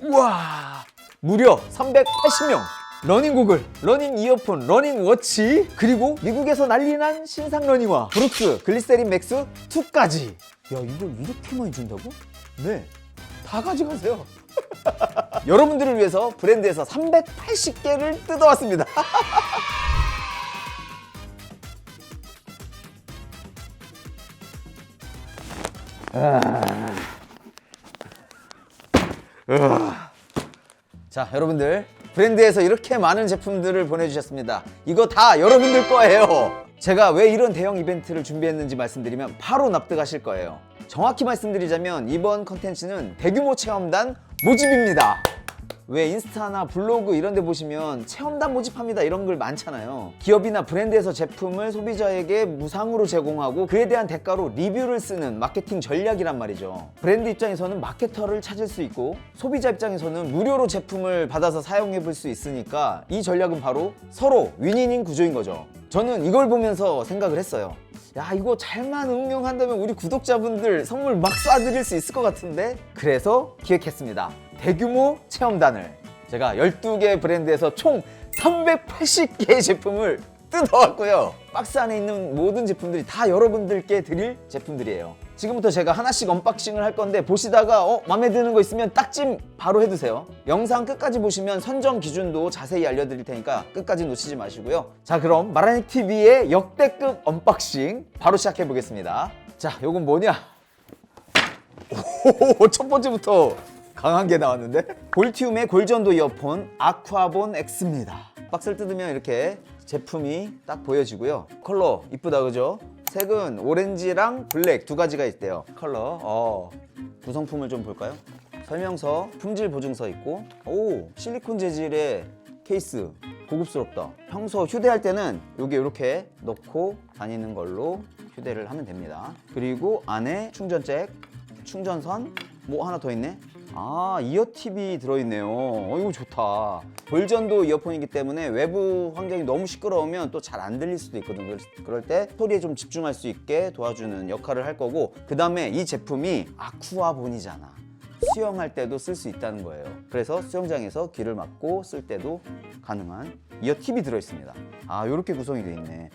우와, 무려 380명. 러닝 고글, 러닝 이어폰, 러닝 워치, 그리고 미국에서 난리난 신상 러닝화 브룩스 글리세린 맥스 2까지. 야, 이걸 이렇게 많이 준다고? 네, 다 가져가세요. 여러분들을 위해서 브랜드에서 380개를 뜯어왔습니다. 자, 여러분들, 브랜드에서 이렇게 많은 제품들을 보내주셨습니다. 이거 다 여러분들 거예요. 제가 왜 이런 대형 이벤트를 준비했는지 말씀드리면 바로 납득하실 거예요. 정확히 말씀드리자면 이번 컨텐츠는 대규모 체험단 모집입니다. 왜 인스타나 블로그 이런 데 보시면 체험단 모집합니다 이런 글 많잖아요. 기업이나 브랜드에서 제품을 소비자에게 무상으로 제공하고 그에 대한 대가로 리뷰를 쓰는 마케팅 전략이란 말이죠. 브랜드 입장에서는 마케터를 찾을 수 있고 소비자 입장에서는 무료로 제품을 받아서 사용해 볼 수 있으니까 이 전략은 바로 서로 윈윈인 구조인 거죠. 저는 이걸 보면서 생각을 했어요. 야, 이거 잘만 응용한다면 우리 구독자분들 선물 막 쏴드릴 수 있을 것 같은데? 그래서 기획했습니다. 대규모 체험단을. 제가 12개 브랜드에서 총 380개의 제품을 뜯어왔고요. 박스 안에 있는 모든 제품들이 다 여러분들께 드릴 제품들이에요. 지금부터 제가 하나씩 언박싱을 할 건데 보시다가 마음에 드는 거 있으면 딱짐 바로 해두세요. 영상 끝까지 보시면 선정 기준도 자세히 알려드릴 테니까 끝까지 놓치지 마시고요. 자, 그럼 마라닉TV의 역대급 언박싱 바로 시작해 보겠습니다. 자, 요건 뭐냐? 오, 첫 번째부터 강한 게 나왔는데? 볼티움의 골전도 이어폰 아쿠아본 X입니다. 박스를 뜯으면 이렇게 제품이 딱 보여지고요. 컬러 이쁘다, 그죠? 색은 오렌지랑 블랙 두 가지가 있대요. 컬러. 구성품을 좀 볼까요? 설명서, 품질 보증서 있고, 오, 실리콘 재질의 케이스. 고급스럽다. 평소 휴대할 때는 여기 이렇게 넣고 다니는 걸로 휴대를 하면 됩니다. 그리고 안에 충전잭, 충전선, 뭐 하나 더 있네? 이어팁이 들어있네요. 이거 좋다. 골전도 이어폰이기 때문에 외부 환경이 너무 시끄러우면 또 잘 안 들릴 수도 있거든요. 그럴 때 소리에 좀 집중할 수 있게 도와주는 역할을 할 거고, 그 다음에 이 제품이 아쿠아본이잖아. 수영할 때도 쓸 수 있다는 거예요. 그래서 수영장에서 귀를 막고 쓸 때도 가능한 이어팁이 들어있습니다. 이렇게 구성이 돼 있네.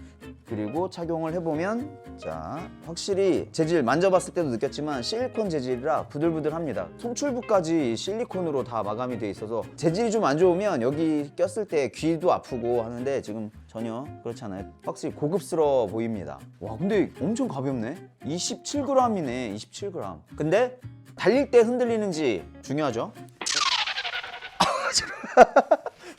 그리고 착용을 해보면, 자, 확실히 재질 만져봤을 때도 느꼈지만 실리콘 재질이라 부들부들합니다. 송출부까지 실리콘으로 다 마감이 돼 있어서 재질이 좀 안 좋으면 여기 꼈을 때 귀도 아프고 하는데 지금 전혀 그렇지 않아요. 확실히 고급스러워 보입니다. 와, 근데 엄청 가볍네. 27g이네. 27g. 근데 달릴 때 흔들리는지 중요하죠.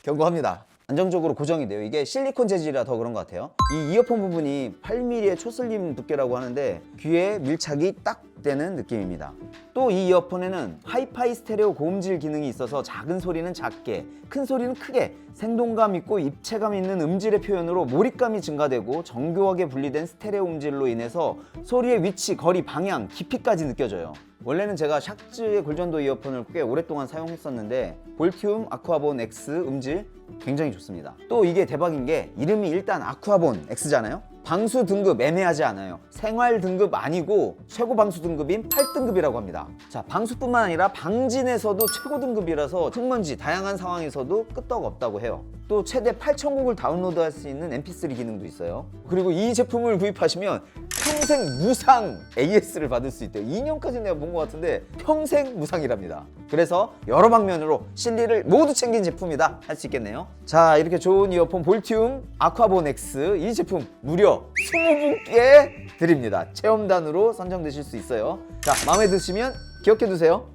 경고합니다. 안정적으로 고정이 돼요. 이게 실리콘 재질이라 더 그런 것 같아요. 이 이어폰 부분이 8mm의 초슬림 두께라고 하는데 귀에 밀착이 딱 되는 느낌입니다. 또 이 이어폰에는 하이파이 스테레오 고음질 기능이 있어서 작은 소리는 작게, 큰 소리는 크게, 생동감 있고 입체감 있는 음질의 표현으로 몰입감이 증가되고 정교하게 분리된 스테레오 음질로 인해서 소리의 위치, 거리, 방향, 깊이까지 느껴져요. 원래는 제가 샥즈의 골전도 이어폰을 꽤 오랫동안 사용했었는데 볼티움 아쿠아본 X 음질 굉장히 좋습니다. 또 이게 대박인 게 이름이 일단 아쿠아본 X잖아요. 방수 등급 애매하지 않아요. 생활 등급 아니고 최고 방수 등급인 8등급이라고 합니다. 자, 방수뿐만 아니라 방진에서도 최고 등급이라서 흙먼지 다양한 상황에서도 끄떡 없다고 해요. 또 최대 8,000곡을 다운로드할 수 있는 mp3 기능도 있어요. 그리고 이 제품을 구입하시면 평생 무상 AS를 받을 수 있대요. 2년까지 내가 본 것 같은데 평생 무상이랍니다. 그래서 여러 방면으로 실리를 모두 챙긴 제품이다 할 수 있겠네요. 자, 이렇게 좋은 이어폰 볼티움 아쿠아본 X 이 제품 무려 20분께 드립니다. 체험단으로 선정되실 수 있어요. 자, 마음에 드시면 기억해 두세요.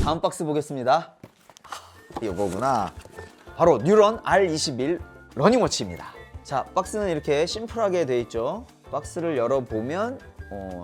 다음 박스 보겠습니다. 이거구나. 바로 뉴런 R21 러닝워치입니다. 자, 박스는 이렇게 심플하게 되어 있죠. 박스를 열어보면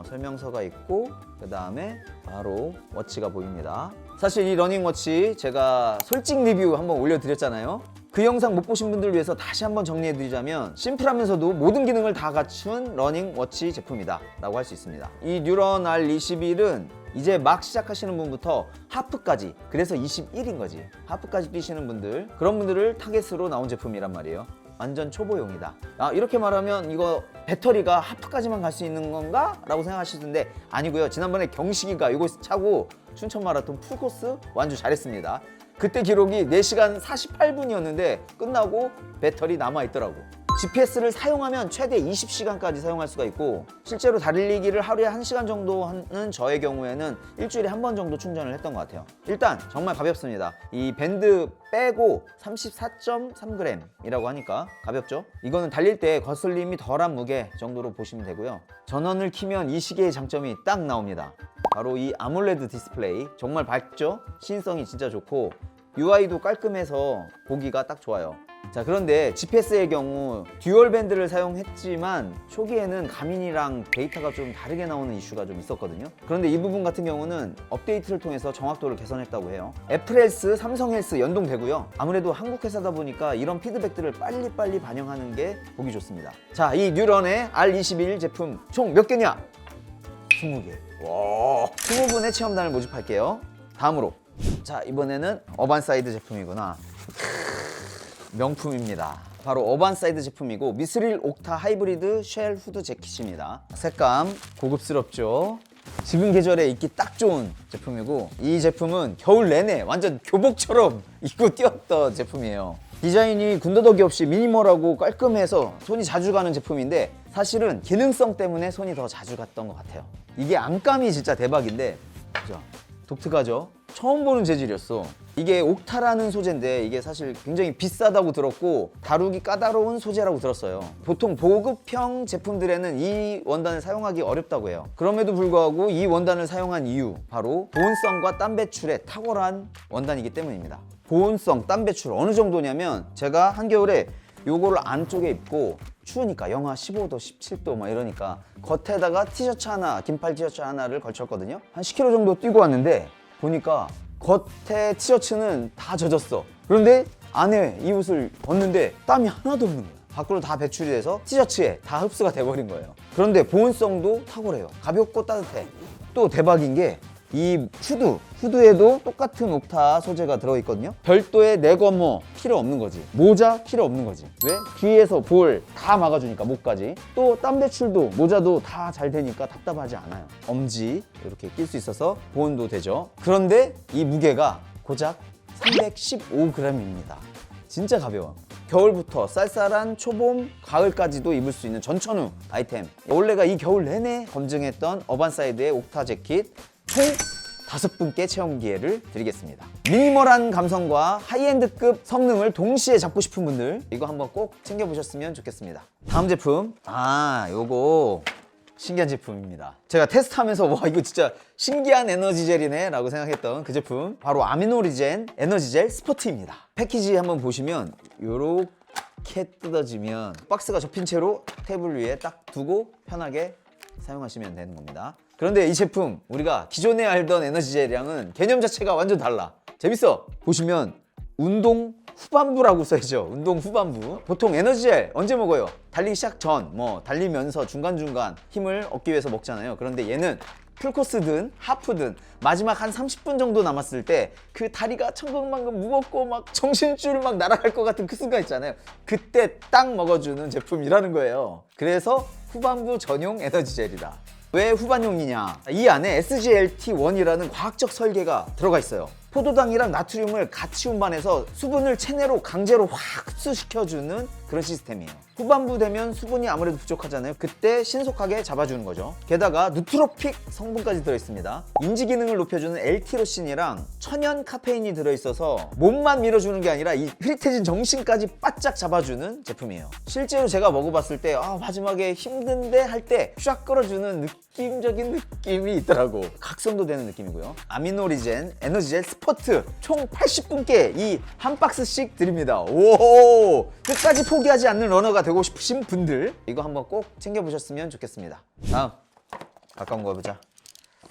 설명서가 있고 그 다음에 바로 워치가 보입니다. 사실 이 러닝워치 제가 솔직 리뷰 한번 올려드렸잖아요. 그 영상 못 보신 분들을 위해서 다시 한번 정리해드리자면 심플하면서도 모든 기능을 다 갖춘 러닝워치 제품이다 라고 할 수 있습니다. 이 뉴런 R21은 이제 막 시작하시는 분부터 하프까지, 그래서 21인 거지, 하프까지 뛰시는 분들, 그런 분들을 타겟으로 나온 제품이란 말이에요. 완전 초보용이다. 이렇게 말하면 이거 배터리가 하프까지만 갈 수 있는 건가? 라고 생각하실 텐데 아니고요. 지난번에 경식이가 이거 차고 춘천 마라톤 풀코스 완주 잘했습니다. 그때 기록이 4시간 48분이었는데 끝나고 배터리 남아있더라고. GPS를 사용하면 최대 20시간까지 사용할 수가 있고, 실제로 달리기를 하루에 1시간 정도 하는 저의 경우에는 일주일에 한 번 정도 충전을 했던 것 같아요. 일단 정말 가볍습니다. 이 밴드 빼고 34.3g 이라고 하니까 가볍죠? 이거는 달릴 때 거슬림이 덜한 무게 정도로 보시면 되고요. 전원을 켜면 이 시계의 장점이 딱 나옵니다. 바로 이 아몰레드 디스플레이, 정말 밝죠? 시인성이 진짜 좋고 UI도 깔끔해서 보기가 딱 좋아요. 자, 그런데 GPS의 경우 듀얼 밴드를 사용했지만 초기에는 가민이랑 데이터가 좀 다르게 나오는 이슈가 좀 있었거든요. 그런데 이 부분 같은 경우는 업데이트를 통해서 정확도를 개선했다고 해요. 애플 헬스, 삼성 헬스 연동되고요. 아무래도 한국 회사다 보니까 이런 피드백들을 빨리빨리 반영하는 게 보기 좋습니다. 자, 이 뉴런의 R21 제품 총 몇 개냐? 20개. 와, 20분의 체험단을 모집할게요. 다음으로, 자, 이번에는 어반사이드 제품이구나. 명품입니다. 바로 어반사이드 제품이고 미스릴 옥타 하이브리드 쉘 후드 재킷입니다. 색감 고급스럽죠? 지금 계절에 입기 딱 좋은 제품이고, 이 제품은 겨울 내내 완전 교복처럼 입고 뛰었던 제품이에요. 디자인이 군더더기 없이 미니멀하고 깔끔해서 손이 자주 가는 제품인데, 사실은 기능성 때문에 손이 더 자주 갔던 것 같아요. 이게 안감이 진짜 대박인데, 그죠? 독특하죠? 처음 보는 재질이었어. 이게 옥타라는 소재인데 이게 사실 굉장히 비싸다고 들었고 다루기 까다로운 소재라고 들었어요. 보통 보급형 제품들에는 이 원단을 사용하기 어렵다고 해요. 그럼에도 불구하고 이 원단을 사용한 이유, 바로 보온성과 땀 배출에 탁월한 원단이기 때문입니다. 보온성, 땀 배출 어느 정도냐면, 제가 한겨울에 요거를 안쪽에 입고 추우니까 영하 15도, 17도 막 이러니까 겉에다가 티셔츠 하나, 긴팔 티셔츠 하나를 걸쳤거든요. 한 10km 정도 뛰고 왔는데 보니까 겉에 티셔츠는 다 젖었어. 그런데 안에 이 옷을 벗는데 땀이 하나도 없는 거야. 밖으로 다 배출이 돼서 티셔츠에 다 흡수가 돼버린 거예요. 그런데 보온성도 탁월해요. 가볍고 따뜻해. 또 대박인 게 이 후드에도 똑같은 옥타 소재가 들어있거든요. 별도의 내거머 필요 없는 거지. 모자 필요 없는 거지. 왜? 귀에서 볼 다 막아주니까, 목까지. 또 땀 배출도, 모자도 다 잘 되니까 답답하지 않아요. 엄지 이렇게 낄 수 있어서 보온도 되죠. 그런데 이 무게가 고작 315g입니다. 진짜 가벼워. 겨울부터 쌀쌀한 초봄, 가을까지도 입을 수 있는 전천후 아이템. 원래가 이 겨울 내내 검증했던 어반사이드의 옥타 재킷 총 5분께 체험 기회를 드리겠습니다. 미니멀한 감성과 하이엔드급 성능을 동시에 잡고 싶은 분들, 이거 한번 꼭 챙겨보셨으면 좋겠습니다. 다음 제품, 요거 신기한 제품입니다. 제가 테스트하면서 와, 이거 진짜 신기한 에너지젤이네 라고 생각했던 그 제품, 바로 아미노리젠 에너지젤 스포트입니다. 패키지 한번 보시면 요렇게 뜯어지면 박스가 접힌 채로 테이블 위에 딱 두고 편하게 사용하시면 되는 겁니다. 그런데 이 제품, 우리가 기존에 알던 에너지젤이랑은 개념 자체가 완전 달라. 재밌어. 보시면 운동 후반부라고 써있죠. 운동 후반부. 보통 에너지젤 언제 먹어요? 달리기 시작 전, 달리면서 중간중간 힘을 얻기 위해서 먹잖아요. 그런데 얘는 풀코스든 하프든 마지막 한 30분 정도 남았을 때 그 다리가 천근만근 무겁고 막 정신줄 막 날아갈 것 같은 그 순간 있잖아요. 그때 딱 먹어주는 제품이라는 거예요. 그래서 후반부 전용 에너지젤이다. 왜 후반용이냐? 이 안에 SGLT1이라는 과학적 설계가 들어가 있어요. 포도당이랑 나트륨을 같이 운반해서 수분을 체내로 강제로 확 흡수시켜주는 그런 시스템이에요. 후반부 되면 수분이 아무래도 부족하잖아요. 그때 신속하게 잡아주는 거죠. 게다가 누트로픽 성분까지 들어있습니다. 인지 기능을 높여주는 L티로신이랑 천연 카페인이 들어있어서 몸만 밀어주는 게 아니라 이 흐릿해진 정신까지 바짝 잡아주는 제품이에요. 실제로 제가 먹어봤을 때 마지막에 힘든데 할 때 쫙 끌어주는 느낌적인 느낌이 있더라고. 각성도 되는 느낌이고요. 아미노리젠 에너지젤 스포트 총 80분께 이 한 박스씩 드립니다. 오, 끝까지 포기하지 않는 러너가 되고 싶으신 분들, 이거 한번 꼭 챙겨보셨으면 좋겠습니다. 다음 가까운 거 보자.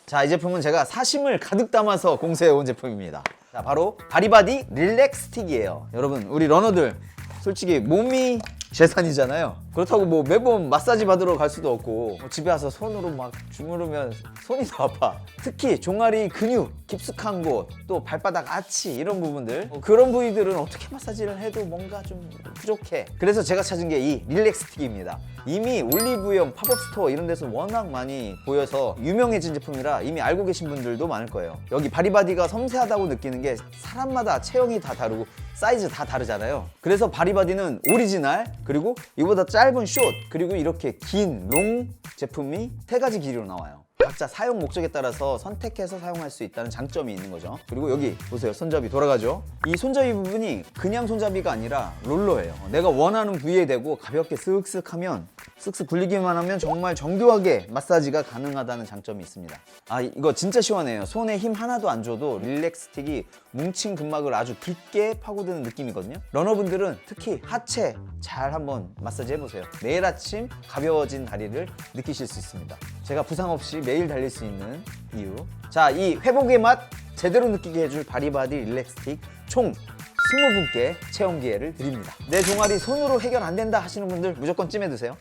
자, 이 제품은 제가 사심을 가득 담아서 공수해온 제품입니다. 자, 바로 바리바디 릴렉스 스틱이에요. 여러분, 우리 러너들 솔직히 몸이 재산이잖아요. 그렇다고 뭐 매번 마사지 받으러 갈 수도 없고 집에 와서 손으로 막 주무르면 손이 더 아파. 특히 종아리 근육 깊숙한 곳, 또 발바닥 아치 이런 부분들, 그런 부위들은 어떻게 마사지를 해도 뭔가 좀 부족해. 그래서 제가 찾은 게 이 릴렉스틱입니다. 이미 올리브영, 팝업 스토어 이런 데서 워낙 많이 보여서 유명해진 제품이라 이미 알고 계신 분들도 많을 거예요. 여기 바리바디가 섬세하다고 느끼는 게 사람마다 체형이 다 다르고 사이즈 다 다르잖아요. 그래서 바리바디는 오리지널, 그리고 이보다 짧은 숏, 그리고 이렇게 긴 롱 제품이 3가지 길이로 나와요. 각자 사용 목적에 따라서 선택해서 사용할 수 있다는 장점이 있는 거죠. 그리고 여기 보세요. 손잡이 돌아가죠. 이 손잡이 부분이 그냥 손잡이가 아니라 롤러예요. 내가 원하는 부위에 대고 가볍게 쓱쓱 하면, 쓱쓱 굴리기만 하면 정말 정교하게 마사지가 가능하다는 장점이 있습니다. 아, 이거 진짜 시원해요. 손에 힘 하나도 안 줘도 릴렉스틱이 뭉친 근막을 아주 깊게 파고드는 느낌이거든요. 러너분들은 특히 하체 잘 한번 마사지 해보세요. 내일 아침 가벼워진 다리를 느끼실 수 있습니다. 제가 부상 없이 매일 달릴 수 있는 이유. 자, 이 회복의 맛 제대로 느끼게 해줄 바리바디 릴렉스틱 총 20분께 체험 기회를 드립니다. 내 종아리 손으로 해결 안 된다 하시는 분들 무조건 찜해두세요.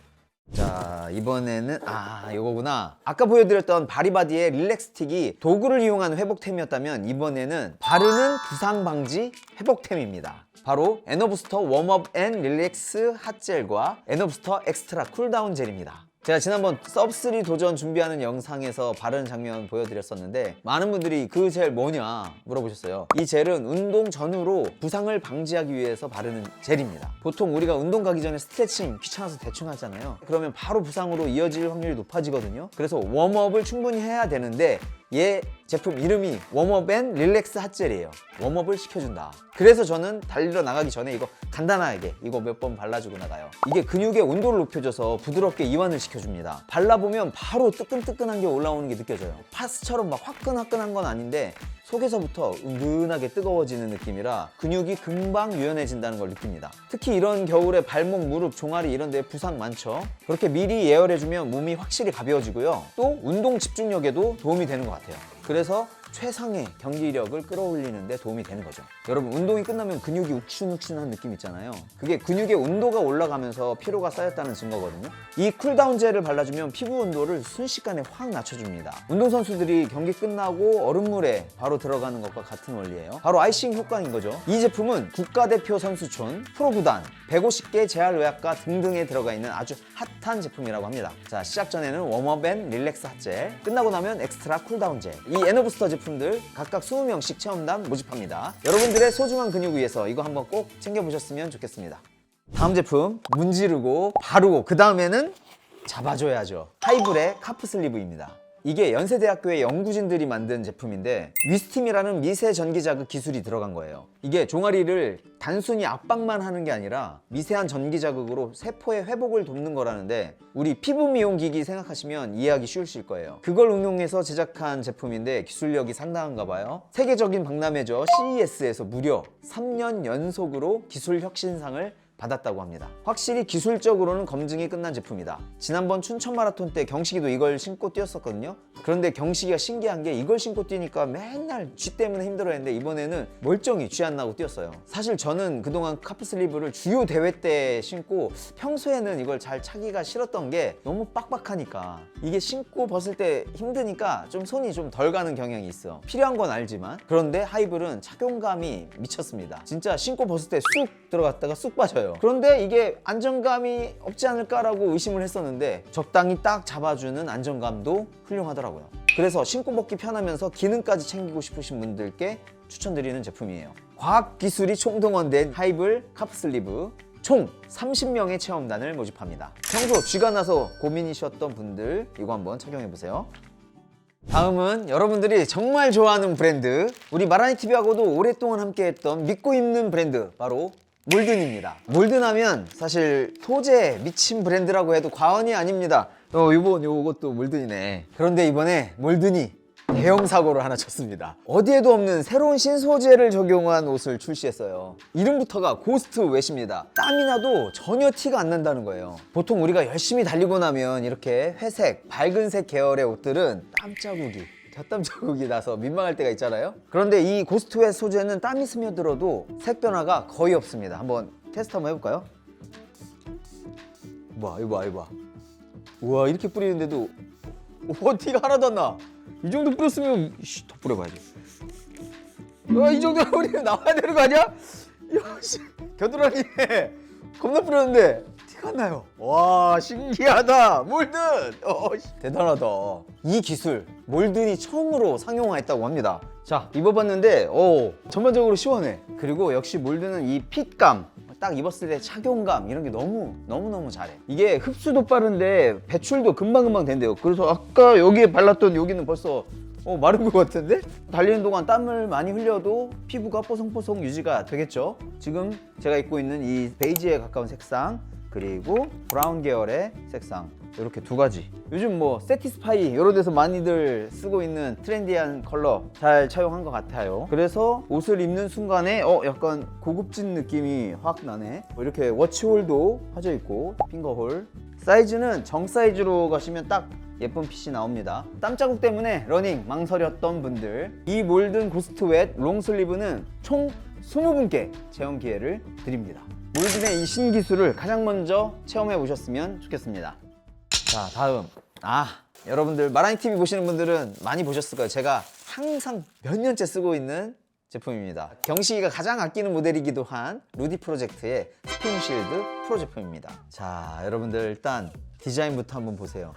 자, 이번에는 이거구나. 아까 보여드렸던 바리바디의 릴렉스틱이 도구를 이용한 회복템이었다면 이번에는 바르는 부상 방지 회복템입니다. 바로 에너부스터 웜업 앤 릴렉스 핫젤과 에너부스터 엑스트라 쿨다운 젤입니다. 제가 지난번 섭3 도전 준비하는 영상에서 바르는 장면 보여드렸었는데 많은 분들이 그 젤 뭐냐 물어보셨어요. 이 젤은 운동 전후로 부상을 방지하기 위해서 바르는 젤입니다. 보통 우리가 운동 가기 전에 스트레칭 귀찮아서 대충 하잖아요. 그러면 바로 부상으로 이어질 확률이 높아지거든요. 그래서 웜업을 충분히 해야 되는데 얘 제품 이름이 웜업 앤 릴렉스 핫젤이에요. 웜업을 시켜준다. 그래서 저는 달리러 나가기 전에 이거 간단하게 이거 몇 번 발라주고 나가요. 이게 근육의 온도를 높여줘서 부드럽게 이완을 시켜줍니다. 발라보면 바로 뜨끈뜨끈한 게 올라오는 게 느껴져요. 파스처럼 막 화끈화끈한 건 아닌데 속에서부터 은근하게 뜨거워지는 느낌이라 근육이 금방 유연해진다는 걸 느낍니다. 특히 이런 겨울에 발목, 무릎, 종아리 이런 데 부상 많죠. 그렇게 미리 예열해주면 몸이 확실히 가벼워지고요. 또 운동 집중력에도 도움이 되는 것 같아요. 그래서 최상의 경기력을 끌어올리는 데 도움이 되는 거죠. 여러분, 운동이 끝나면 근육이 욱신욱신한 느낌 있잖아요. 그게 근육의 온도가 올라가면서 피로가 쌓였다는 증거거든요. 이 쿨다운 젤을 발라주면 피부 온도를 순식간에 확 낮춰줍니다. 운동선수들이 경기 끝나고 얼음물에 바로 들어가는 것과 같은 원리예요. 바로 아이싱 효과인 거죠. 이 제품은 국가대표 선수촌, 프로구단, 150개 재활의학과 등등에 들어가 있는 아주 핫한 제품이라고 합니다. 자, 시작 전에는 웜업 앤 릴렉스 핫젤, 끝나고 나면 엑스트라 쿨다운 젤, 이 에너부스터 제품들 각각 20명씩 체험단 모집합니다. 여러분들의 소중한 근육 위해서 이거 한번 꼭 챙겨보셨으면 좋겠습니다. 다음 제품, 문지르고 바르고 그 다음에는 잡아줘야죠. 하이블의 카프슬리브입니다. 이게 연세대학교의 연구진들이 만든 제품인데 위스팀이라는 미세 전기 자극 기술이 들어간 거예요. 이게 종아리를 단순히 압박만 하는 게 아니라 미세한 전기 자극으로 세포의 회복을 돕는 거라는데 우리 피부 미용 기기 생각하시면 이해하기 쉬우실 거예요. 그걸 응용해서 제작한 제품인데 기술력이 상당한가 봐요. 세계적인 박람회죠. CES에서 무려 3년 연속으로 기술 혁신상을 받았다고 합니다. 확실히 기술적으로는 검증이 끝난 제품이다. 지난번 춘천 마라톤 때 경식이도 이걸 신고 뛰었었거든요. 그런데 경식이가 신기한 게 이걸 신고 뛰니까 맨날 쥐 때문에 힘들어했는데 이번에는 멀쩡히 쥐 안 나고 뛰었어요. 사실 저는 그동안 카프슬리브를 주요 대회 때 신고 평소에는 이걸 잘 차기가 싫었던 게 너무 빡빡하니까 이게 신고 벗을 때 힘드니까 좀 손이 좀 덜 가는 경향이 있어. 필요한 건 알지만. 그런데 하이블은 착용감이 미쳤습니다. 진짜 신고 벗을 때 쑥 들어갔다가 쑥 빠져요. 그런데 이게 안정감이 없지 않을까라고 의심을 했었는데 적당히 딱 잡아주는 안정감도 훌륭하더라고요. 그래서 신고 벗기 편하면서 기능까지 챙기고 싶으신 분들께 추천드리는 제품이에요. 과학기술이 총동원된 하이블 카프슬리브, 총 30명의 체험단을 모집합니다. 평소 쥐가 나서 고민이셨던 분들 이거 한번 착용해보세요. 다음은 여러분들이 정말 좋아하는 브랜드, 우리 마라니TV하고도 오랫동안 함께했던 믿고 입는 브랜드, 바로 몰든입니다. 몰든 하면 사실 소재 미친 브랜드라고 해도 과언이 아닙니다. 요것도 몰든이네. 그런데 이번에 몰든이 대형 사고를 하나 쳤습니다. 어디에도 없는 새로운 신소재를 적용한 옷을 출시했어요. 이름부터가 고스트 웨시입니다. 땀이 나도 전혀 티가 안 난다는 거예요. 보통 우리가 열심히 달리고 나면 이렇게 회색, 밝은색 계열의 옷들은 곁땀 자국이 나서 민망할 때가 있잖아요. 그런데 이 고스트웨 소재는 땀이 스며들어도 색 변화가 거의 없습니다. 한번 테스트 한번 해볼까요? 이거 봐. 우와, 이렇게 뿌리는데도 티가 하나도 안 나. 이 정도 뿌렸으면 더 뿌려봐야지. 이 정도 뿌리면 나와야 되는 거 아니야? 겨드랑이에 겁나 뿌렸는데 티가 안 나요. 와, 신기하다. 몰든 대단하다. 이 기술 몰든이 처음으로 상용화했다고 합니다. 자, 입어봤는데 전반적으로 시원해. 그리고 역시 몰든은 이 핏감, 딱 입었을 때 착용감 이런 게 너무 잘해. 이게 흡수도 빠른데 배출도 금방금방 된대요. 그래서 아까 여기에 발랐던 여기는 벌써 마른 것 같은데? 달리는 동안 땀을 많이 흘려도 피부가 뽀송뽀송 유지가 되겠죠. 지금 제가 입고 있는 이 베이지에 가까운 색상, 그리고 브라운 계열의 색상, 이렇게 두 가지. 요즘 세티스파이 이런 데서 많이들 쓰고 있는 트렌디한 컬러 잘 차용한 것 같아요. 그래서 옷을 입는 순간에 약간 고급진 느낌이 확 나네. 이렇게 워치홀도 파져 있고, 핑거홀. 사이즈는 정 사이즈로 가시면 딱 예쁜 핏이 나옵니다. 땀 자국 때문에 러닝 망설였던 분들, 이 몰든 고스트 웻 롱슬리브는 총 20분께 체험 기회를 드립니다. 몰든의 이 신기술을 가장 먼저 체험해 보셨으면 좋겠습니다. 자, 다음. 여러분들 마라니TV 보시는 분들은 많이 보셨을 거예요. 제가 항상 몇 년째 쓰고 있는 제품입니다. 경식이가 가장 아끼는 모델이기도 한 루디 프로젝트의 스핀실드 프로 제품입니다. 자, 여러분들 일단 디자인부터 한번 보세요.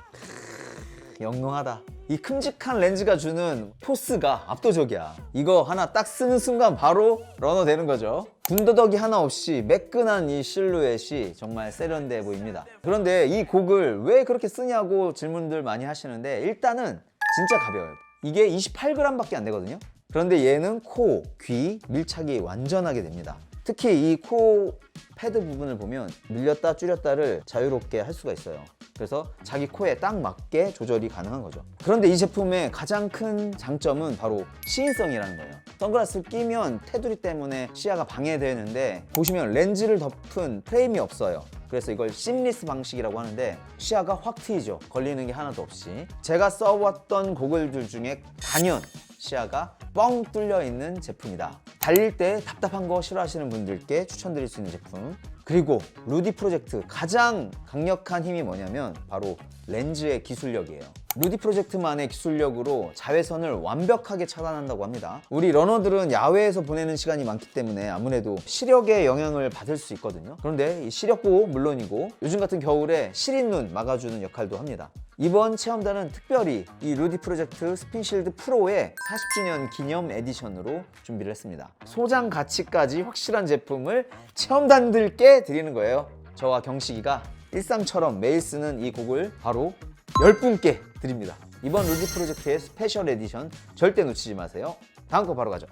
영롱하다. 이 큼직한 렌즈가 주는 포스가 압도적이야. 이거 하나 딱 쓰는 순간 바로 러너 되는 거죠. 군더더기 하나 없이 매끈한 이 실루엣이 정말 세련돼 보입니다. 그런데 이 곡을 왜 그렇게 쓰냐고 질문들 많이 하시는데, 일단은 진짜 가벼워요. 이게 28g밖에 안 되거든요. 그런데 얘는 코, 귀 밀착이 완전하게 됩니다. 특히 이 코 패드 부분을 보면 늘렸다 줄였다를 자유롭게 할 수가 있어요. 그래서 자기 코에 딱 맞게 조절이 가능한 거죠. 그런데 이 제품의 가장 큰 장점은 바로 시인성이라는 거예요. 선글라스를 끼면 테두리 때문에 시야가 방해되는데, 보시면 렌즈를 덮은 프레임이 없어요. 그래서 이걸 심리스 방식이라고 하는데 시야가 확 트이죠. 걸리는 게 하나도 없이. 제가 써왔던 고글들 중에 단연 시야가 뻥 뚫려 있는 제품이다. 달릴 때 답답한 거 싫어하시는 분들께 추천드릴 수 있는 제품. 그리고 루디 프로젝트 가장 강력한 힘이 뭐냐면 바로 렌즈의 기술력이에요. 루디 프로젝트만의 기술력으로 자외선을 완벽하게 차단한다고 합니다. 우리 러너들은 야외에서 보내는 시간이 많기 때문에 아무래도 시력에 영향을 받을 수 있거든요. 그런데 이 시력도 물론이고 요즘 같은 겨울에 시린 눈 막아주는 역할도 합니다. 이번 체험단은 특별히 이 루디 프로젝트 스핀실드 프로의 40주년 기념 에디션으로 준비를 했습니다. 소장 가치까지 확실한 제품을 체험단들께 드리는 거예요. 저와 경식이가 일상처럼 매일 쓰는 이 곡을 바로 10분께 드립니다. 이번 루디 프로젝트의 스페셜 에디션 절대 놓치지 마세요. 다음 거 바로 가죠.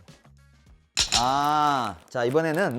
자, 이번에는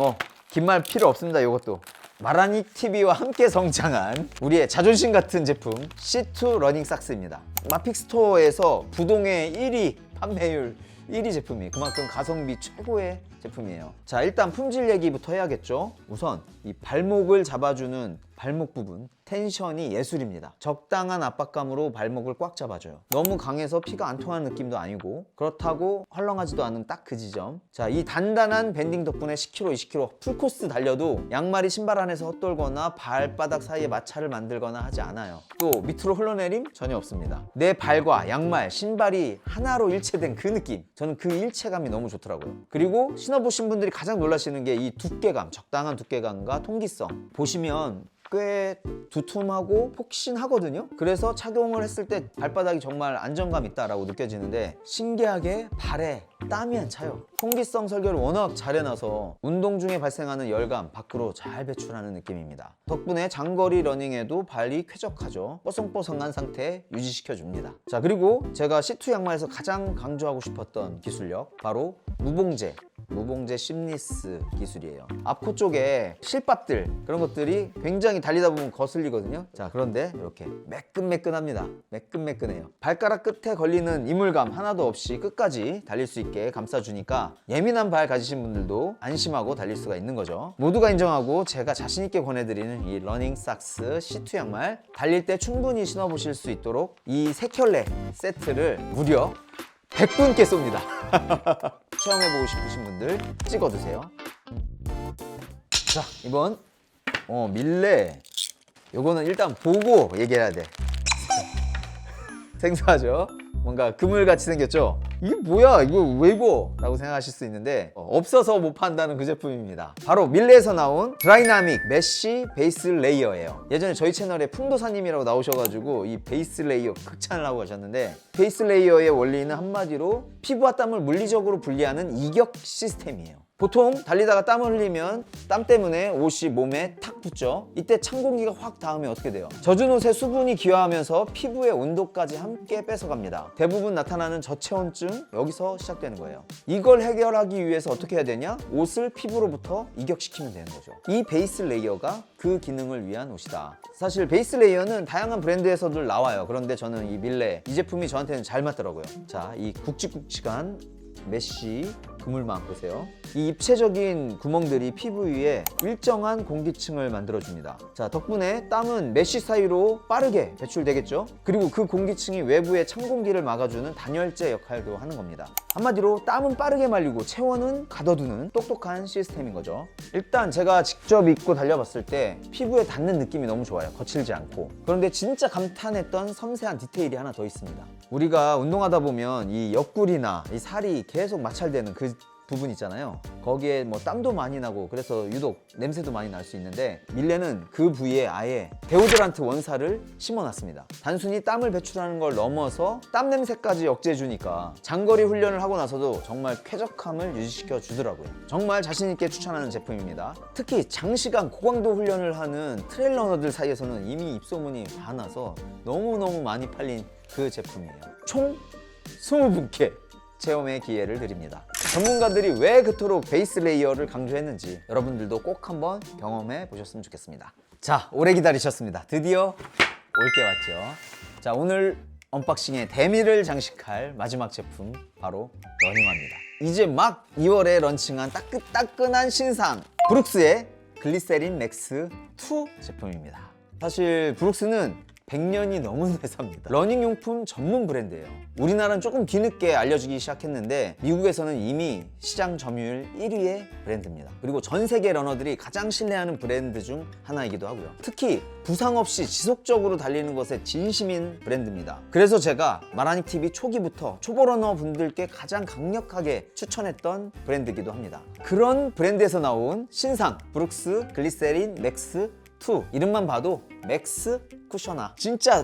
긴 말 필요 없습니다. 이것도 마라니TV와 함께 성장한 우리의 자존심 같은 제품 C2 러닝 삭스입니다. 마픽 스토어에서 부동의 1위 판매율 1위 제품이 그만큼 가성비 최고의 제품이에요. 자, 일단 품질 얘기부터 해야겠죠. 우선 이 발목을 잡아주는 발목 부분 텐션이 예술입니다. 적당한 압박감으로 발목을 꽉 잡아줘요. 너무 강해서 피가 안 통하는 느낌도 아니고 그렇다고 헐렁하지도 않은 딱 그 지점. 자, 이 단단한 밴딩 덕분에 10km, 20km 풀코스 달려도 양말이 신발 안에서 헛돌거나 발바닥 사이에 마찰을 만들거나 하지 않아요. 또 밑으로 흘러내림 전혀 없습니다. 내 발과 양말, 신발이 하나로 일체된 그 느낌, 저는 그 일체감이 너무 좋더라고요. 그리고 신어보신 분들이 가장 놀라시는 게 이 두께감, 적당한 두께감과 통기성. 보시면 꽤 두툼하고 폭신하거든요. 그래서 착용을 했을 때 발바닥이 정말 안정감 있다라고 느껴지는데, 신기하게 발에 땀이 안 차요. 통기성 설계를 워낙 잘 해놔서 운동 중에 발생하는 열감 밖으로 잘 배출하는 느낌입니다. 덕분에 장거리 러닝에도 발이 쾌적하죠. 뽀송뽀송한 상태 유지시켜줍니다. 자, 그리고 제가 C2 양말에서 가장 강조하고 싶었던 기술력, 바로 무봉제 심리스 기술이에요. 앞코 쪽에 실밥들, 그런 것들이 굉장히 달리다 보면 거슬리거든요. 자, 그런데 이렇게 매끈매끈합니다. 매끈매끈해요. 발가락 끝에 걸리는 이물감 하나도 없이 끝까지 달릴 수 있게 감싸주니까 예민한 발 가지신 분들도 안심하고 달릴 수가 있는 거죠. 모두가 인정하고 제가 자신 있게 권해드리는 이 러닝 삭스 C2 양말, 달릴 때 충분히 신어보실 수 있도록 이 세 켤레 세트를 무려 100분께 쏩니다. 체험해보고 싶으신 분들 찍어두세요. 자, 이번 밀레 요거는 일단 보고 얘기해야 돼. 생소하죠? 뭔가 그물같이 생겼죠? 이게 뭐야? 이거 왜 입어? 라고 생각하실 수 있는데 없어서 못 판다는 그 제품입니다. 바로 밀레에서 나온 드라이나믹 메쉬 베이스 레이어예요. 예전에 저희 채널에 풍도사님이라고 나오셔가지고 이 베이스 레이어 극찬을 하고 가셨는데, 베이스 레이어의 원리는 한마디로 피부와 땀을 물리적으로 분리하는 이격 시스템이에요. 보통 달리다가 땀을 흘리면 땀 때문에 옷이 몸에 탁 붙죠. 이때 찬 공기가 확 닿으면 어떻게 돼요? 젖은 옷에 수분이 기화하면서 피부의 온도까지 함께 뺏어갑니다. 대부분 나타나는 저체온증, 여기서 시작되는 거예요. 이걸 해결하기 위해서 어떻게 해야 되냐? 옷을 피부로부터 이격시키면 되는 거죠. 이 베이스 레이어가 그 기능을 위한 옷이다. 사실 베이스 레이어는 다양한 브랜드에서도 나와요. 그런데 저는 이 밀레, 이 제품이 저한테는 잘 맞더라고요. 자, 이 굵직굵직한 메쉬 그물망 보세요. 이 입체적인 구멍들이 피부 위에 일정한 공기층을 만들어줍니다. 자, 덕분에 땀은 메쉬 사이로 빠르게 배출되겠죠. 그리고 그 공기층이 외부의 찬 공기를 막아주는 단열재 역할도 하는 겁니다. 한마디로 땀은 빠르게 말리고 체온은 가둬두는 똑똑한 시스템인 거죠. 일단 제가 직접 입고 달려봤을 때 피부에 닿는 느낌이 너무 좋아요. 거칠지 않고. 그런데 진짜 감탄했던 섬세한 디테일이 하나 더 있습니다. 우리가 운동하다 보면 이 옆구리나 이 살이 계속 마찰되는 그 부분 있잖아요. 거기에 뭐 땀도 많이 나고 그래서 유독 냄새도 많이 날 수 있는데, 밀레는 그 부위에 아예 데오드란트 원사를 심어놨습니다. 단순히 땀을 배출하는 걸 넘어서 땀 냄새까지 억제해 주니까 장거리 훈련을 하고 나서도 정말 쾌적함을 유지시켜 주더라고요. 정말 자신 있게 추천하는 제품입니다. 특히 장시간 고강도 훈련을 하는 트레일 러너들 사이에서는 이미 입소문이 많아서 너무너무 많이 팔린 그 제품이에요. 총 20분께 체험의 기회를 드립니다. 전문가들이 왜 그토록 베이스 레이어를 강조했는지 여러분들도 꼭 한번 경험해 보셨으면 좋겠습니다. 자, 오래 기다리셨습니다. 드디어 올 게 왔죠. 자, 오늘 언박싱의 대미를 장식할 마지막 제품, 바로 러닝화입니다. 이제 막 2월에 런칭한 따끈따끈한 신상, 브룩스의 글리세린 맥스 2 제품입니다. 사실 브룩스는 100년이 넘은 회사입니다. 러닝용품 전문 브랜드예요. 우리나라는 조금 뒤늦게 알려지기 시작했는데 미국에서는 이미 시장 점유율 1위의 브랜드입니다. 그리고 전 세계 러너들이 가장 신뢰하는 브랜드 중 하나이기도 하고요. 특히 부상 없이 지속적으로 달리는 것에 진심인 브랜드입니다. 그래서 제가 마라닉TV 초기부터 초보 러너 분들께 가장 강력하게 추천했던 브랜드이기도 합니다. 그런 브랜드에서 나온 신상 브룩스 글리세린 맥스 2, 이름만 봐도 맥스 쿠셔나, 진짜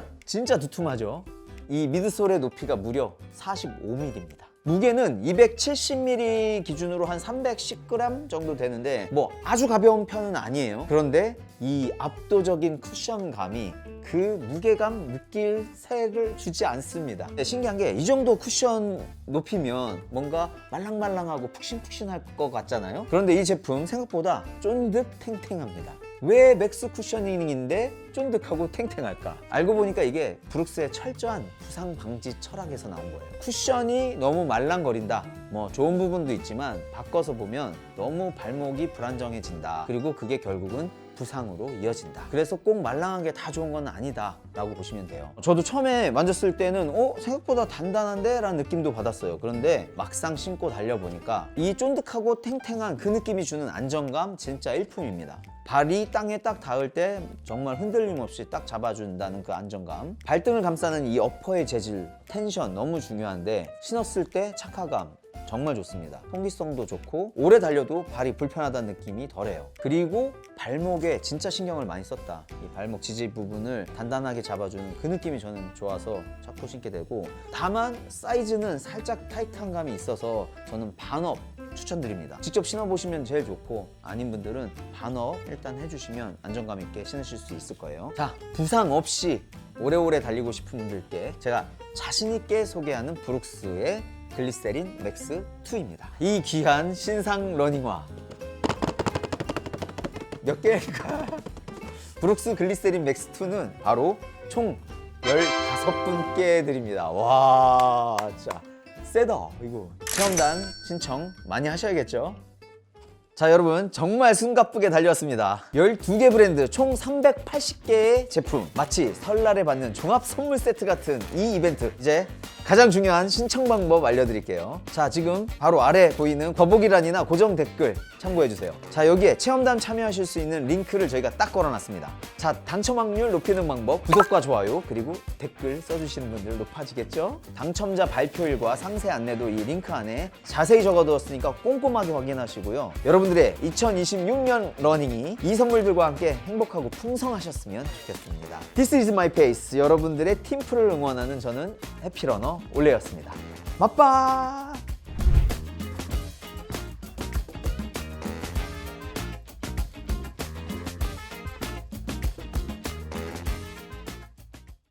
두툼하죠. 이 미드솔의 높이가 무려 45mm입니다. 무게는 270mm 기준으로 한 310g 정도 되는데 뭐 아주 가벼운 편은 아니에요. 그런데 이 압도적인 쿠션감이 그 무게감 느낄 새를 주지 않습니다. 신기한 게 이 정도 쿠션 높이면 뭔가 말랑말랑하고 푹신푹신할 것 같잖아요. 그런데 이 제품 생각보다 쫀득탱탱합니다. 왜 맥스 쿠셔닝인데 쫀득하고 탱탱할까? 알고 보니까 이게 브룩스의 철저한 부상 방지 철학에서 나온 거예요. 쿠션이 너무 말랑거린다, 뭐 좋은 부분도 있지만 바꿔서 보면 너무 발목이 불안정해진다. 그리고 그게 결국은 부상으로 이어진다. 그래서 꼭 말랑한 게 다 좋은 건 아니다 라고 보시면 돼요. 저도 처음에 만졌을 때는 생각보다 단단한데? 라는 느낌도 받았어요. 그런데 막상 신고 달려보니까 이 쫀득하고 탱탱한 그 느낌이 주는 안정감 진짜 일품입니다. 발이 땅에 딱 닿을 때 정말 흔들림 없이 딱 잡아준다는 그 안정감, 발등을 감싸는 이 어퍼의 재질, 텐션 너무 중요한데 신었을 때 착화감 정말 좋습니다. 통기성도 좋고 오래 달려도 발이 불편하다는 느낌이 덜해요. 그리고 발목에 진짜 신경을 많이 썼다. 이 발목 지지 부분을 단단하게 잡아주는 그 느낌이 저는 좋아서 자꾸 신게 되고, 다만 사이즈는 살짝 타이트한 감이 있어서 저는 반업 추천드립니다. 직접 신어보시면 제일 좋고, 아닌 분들은 반업 일단 해주시면 안정감 있게 신으실 수 있을 거예요. 자, 부상 없이 오래오래 달리고 싶은 분들께 제가 자신있게 소개하는 브룩스의 글리세린 맥스 2입니다. 이 귀한 신상 러닝화 몇 개일까? 브룩스 글리세린 맥스 2는 바로 총 15분께 드립니다. 와, 진짜 세다. 이거 체험단 신청 많이 하셔야겠죠? 자 여러분 정말 숨가쁘게 달려왔습니다. 12개 브랜드 총 380개의 제품, 마치 설날에 받는 종합 선물 세트 같은 이 이벤트, 이제 가장 중요한 신청 방법 알려드릴게요. 자 지금 바로 아래 보이는 더보기란이나 고정 댓글 참고해주세요. 자 여기에 체험단 참여하실 수 있는 링크를 저희가 딱 걸어놨습니다. 자 당첨 확률 높이는 방법, 구독과 좋아요 그리고 댓글 써주시는 분들 높아지겠죠? 당첨자 발표일과 상세 안내도 이 링크 안에 자세히 적어두었으니까 꼼꼼하게 확인하시고요. 여러분들의 2026년 러닝이 이 선물들과 함께 행복하고 풍성하셨으면 좋겠습니다. This is my pace. 여러분들의 팀플을 응원하는 저는 해피러너 올레였습니다. 맛빠!